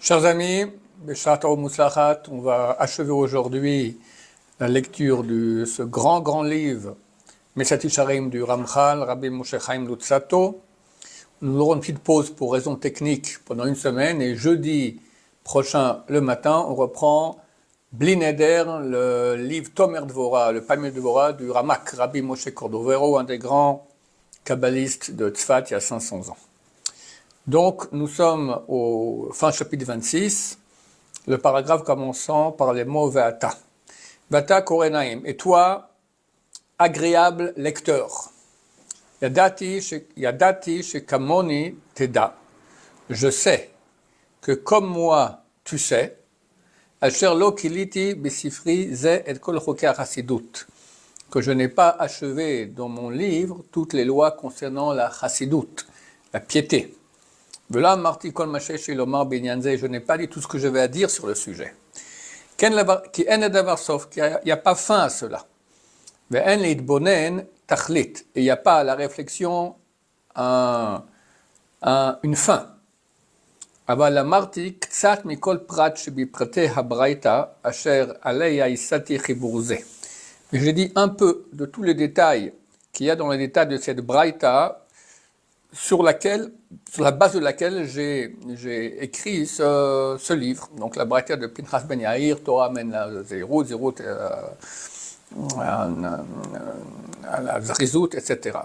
Chers amis, Beshat Tov Muslachat, on va achever aujourd'hui la lecture de ce grand livre, Mesat Yesharim du Ramchal, Rabbi Moshe Chaim Luzzatto. Nous aurons une petite pause pour raisons techniques pendant une semaine et jeudi prochain le matin, on reprend Bli Neder, le livre Tomer Dvorah, le Pamir Dvorah du Ramak, Rabbi Moshe Cordovero, un des grands kabbalistes de Tzfat il y a 500 ans. Donc, nous sommes au fin chapitre 26, le paragraphe commençant par les mots Ve'ata. Ve'ata korenaim. Et toi, agréable lecteur. Yadati shekamoni teda. Je sais que comme moi, tu sais. Asher lo kiliti besifri ze et kol chokei hasidut. Que je n'ai pas achevé dans mon livre toutes les lois concernant la chasidut, la piété. Je n'ai pas dit tout ce que je vais à dire sur le sujet. Il n'y a pas fin à cela. Et il n'y a pas à la réflexion une fin. Mais j'ai dit un peu de tous les détails qu'il y a dans les détails de cette braïta, sur la base de laquelle j'ai écrit ce livre. Donc la braïta de Pinchas Ben Yair, Torah men la Zerut, à la Zrizut, etc.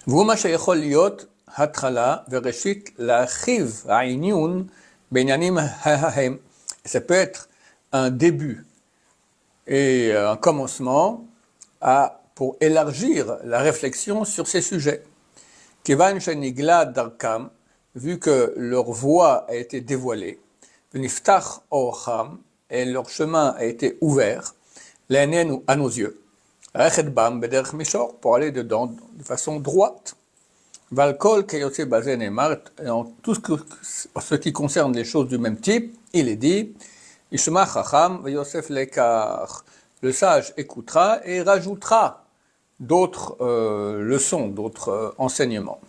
ומה שיכול להיות התחלה וראשית להרחיב העניון בעניינים ההם. Ça peut être un début et un commencement pour élargir la réflexion sur ces sujets. Kevan shenigla darkam, vu que leur voie a été dévoilée, v'niftach orcham, et leur chemin a été ouvert, l'anenu à nos yeux, rechet bam bederech mishor, pour aller dedans de façon droite. Valkol keyotse bazen emar, en tout ce qui concerne les choses du même type, il est dit, ishma chacham v'yosef lekach, le sage écoutera et rajoutera d'autres leçons, d'autres enseignements.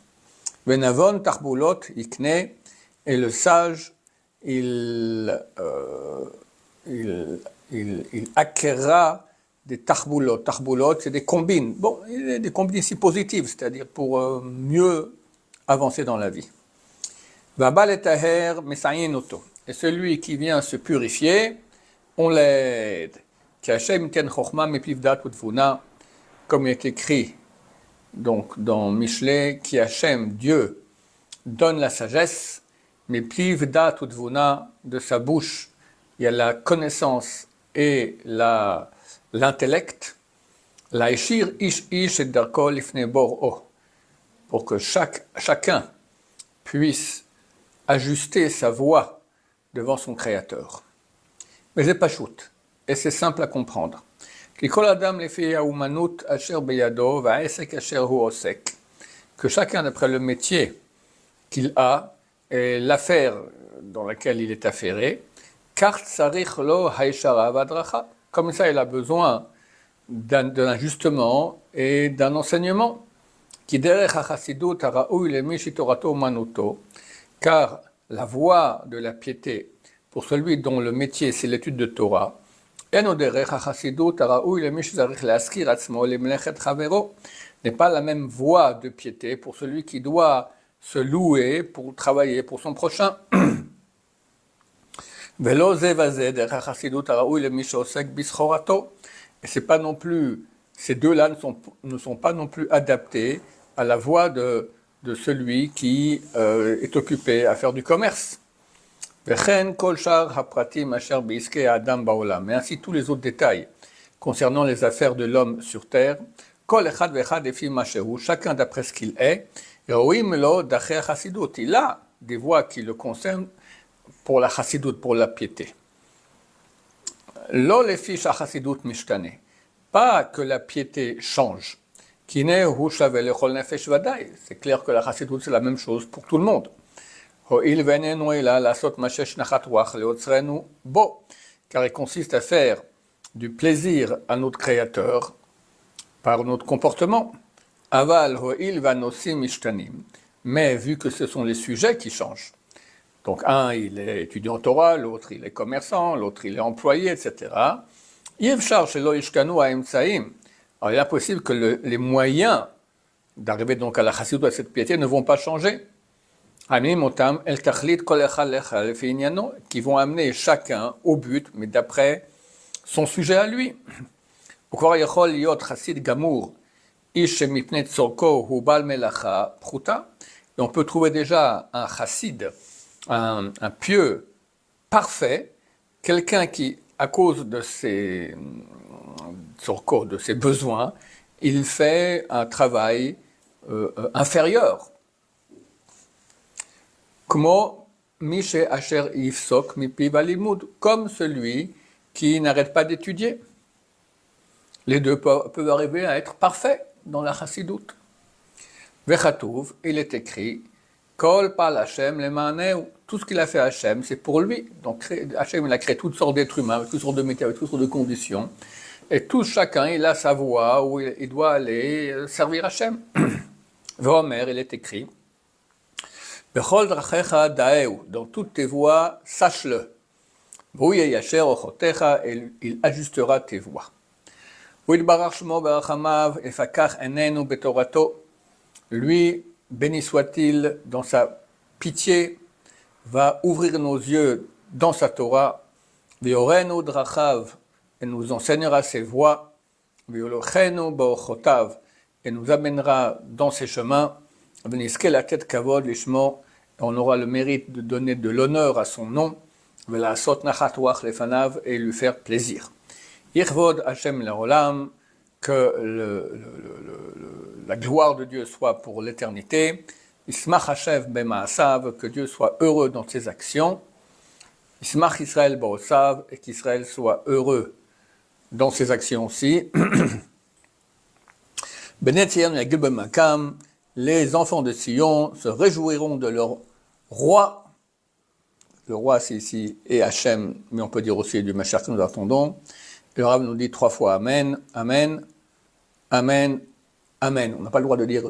Venavon tarbulot ikne, et le sage, il acquérera des tarbulot. Tarbulot, c'est des combines. Bon, des combines ici positives, c'est-à-dire pour mieux avancer dans la vie. Vabal et taher mesayenoto. Et celui qui vient se purifier, on l'aide. Comme il est écrit donc dans Mishlei, qui Hachem, Dieu, donne la sagesse, mais pliv dat utvuna, de sa bouche, il y a la connaissance et l'intellect, la eshir ish ish et darko lifnei bor'o, pour que chacun puisse ajuster sa voix devant son Créateur. Mais c'est pas shoot. Et c'est simple à comprendre. Que chacun d'après le métier qu'il a et l'affaire dans laquelle il est affairé, comme ça il a besoin d'un ajustement et d'un enseignement. Car la voie de la piété pour celui dont le métier c'est l'étude de Torah, n'est pas la même voie de piété pour celui qui doit se louer pour travailler pour son prochain. Et c'est pas non plus, ces deux-là ne sont pas non plus adaptés à la voie de celui qui est occupé à faire du commerce. Mais ainsi tous les autres détails concernant les affaires de l'homme sur terre, chacun d'après ce qu'il est, il a des voies qui le concernent pour la chassidut, pour la piété. Pas que la piété change. C'est clair que la chassidut c'est la même chose pour tout le monde. Car il consiste à faire du plaisir à notre Créateur par notre comportement. Mais vu que ce sont les sujets qui changent, Donc un, il est étudiant en Torah, l'autre, il est commerçant, l'autre, il est employé, etc. Alors il est impossible que les moyens d'arriver donc à la chassidut, à cette piété, ne vont pas changer. Qui vont amener chacun au but, mais d'après son sujet à lui. Et on peut trouver déjà un chassid, un pieux parfait, quelqu'un qui, à cause de ses tzorko, de ses besoins, il fait un travail inférieur. Comme celui qui n'arrête pas d'étudier. Les deux peuvent arriver à être parfaits dans la chassidoute. Vechatouv, il est écrit, Kol pal Hashem lemaneu, tout ce qu'il a fait Hashem, c'est pour lui. Donc Hashem, il a créé toutes sortes d'êtres humains, avec toutes sortes de métiers, avec toutes sortes de conditions. Et tout chacun, il a sa voie où il doit aller servir Hashem. Vomer, il est écrit, Bechol drachecha daeu, dans toutes tes voies, sache-le. Vouye yacher ochotecha, et il ajustera tes voies. Lui, béni soit-il dans sa pitié, va ouvrir nos yeux dans sa Torah, et nous enseignera ses voies, et nous amènera dans ses chemins, la tête kavod lishmo, on aura le mérite de donner de l'honneur à son nom, et lui faire plaisir. Yirvod Hashem le'olam, que la gloire de Dieu soit pour l'éternité. Ismach Hashem b'ma'asav, que Dieu soit heureux dans ses actions. Ismach Israël ba'osav, et qu'Israël soit heureux dans ses actions aussi. Benet Sion yagil b'makam, les enfants de Sion se réjouiront de leur roi. Le roi, c'est ici, et Hachem, mais on peut dire aussi du Mashiach que nous attendons. Le Rav nous dit 3 fois Amen, Amen, Amen, Amen. On n'a pas le droit de dire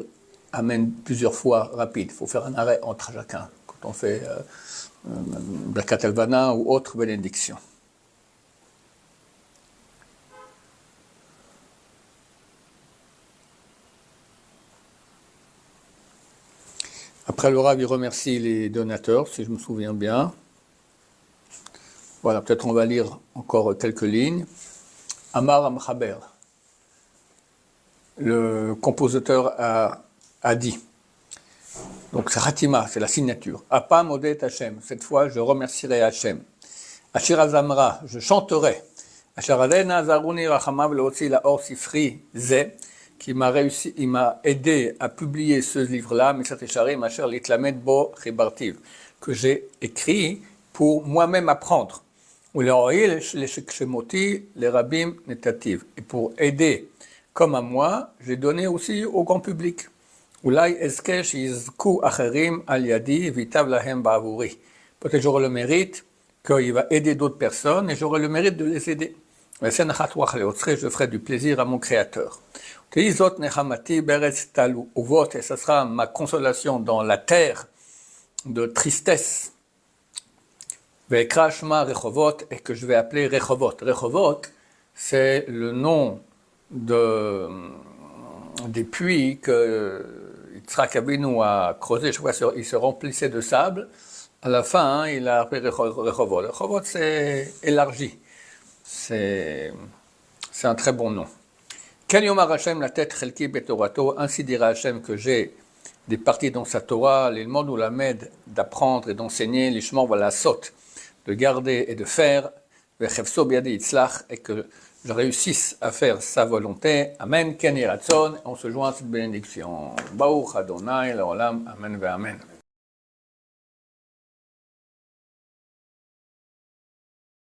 Amen plusieurs fois rapide. Il faut faire un arrêt entre chacun quand on fait Birkat Elvana ou autre bénédiction. Après le Rav, il remercie les donateurs, si je me souviens bien. Voilà, peut-être on va lire encore quelques lignes. Amar Amchaber, le compositeur a dit, donc c'est Hatima, c'est la signature. Apam Odet Hashem, cette fois je remercierai Hashem. Ashir Azamra, je chanterai. Ashir Adena Zaruni Rachamav Leotzi Laor Sifri Ze, qui m'a réussi, il m'a aidé à publier ce livre-là, Misat Esharim Asher Litlamed Bo Chibartiv, que j'ai écrit pour moi-même apprendre. Et pour aider, comme à moi, j'ai donné aussi au grand public. Peut-être j'aurai le mérite qu'il va aider d'autres personnes et j'aurai le mérite de les aider. Je ferai du plaisir à mon Créateur. Et ce sera ma consolation dans la terre de tristesse. Ve'krashma Rechovot, et que je vais appeler Rechovot. Rechovot, c'est le nom des puits que Yitzhak Avinu a creusé. Je crois qu'il se remplissait de sable. À la fin, il a appelé Rechovot. Rechovot, c'est élargi. C'est un très bon nom. Ken yomar Hashem la tête chelki betorato, ainsi dira Hashem que j'ai des parties dans sa Torah, l'ilmod ou la med, d'apprendre et d'enseigner, l'ishmor va la saute, de garder et de faire, et que je réussisse à faire sa volonté. Amen, Ken Yiratzon, on se joint à cette bénédiction. Baruch Adonai, l'olam, Amen ve Amen.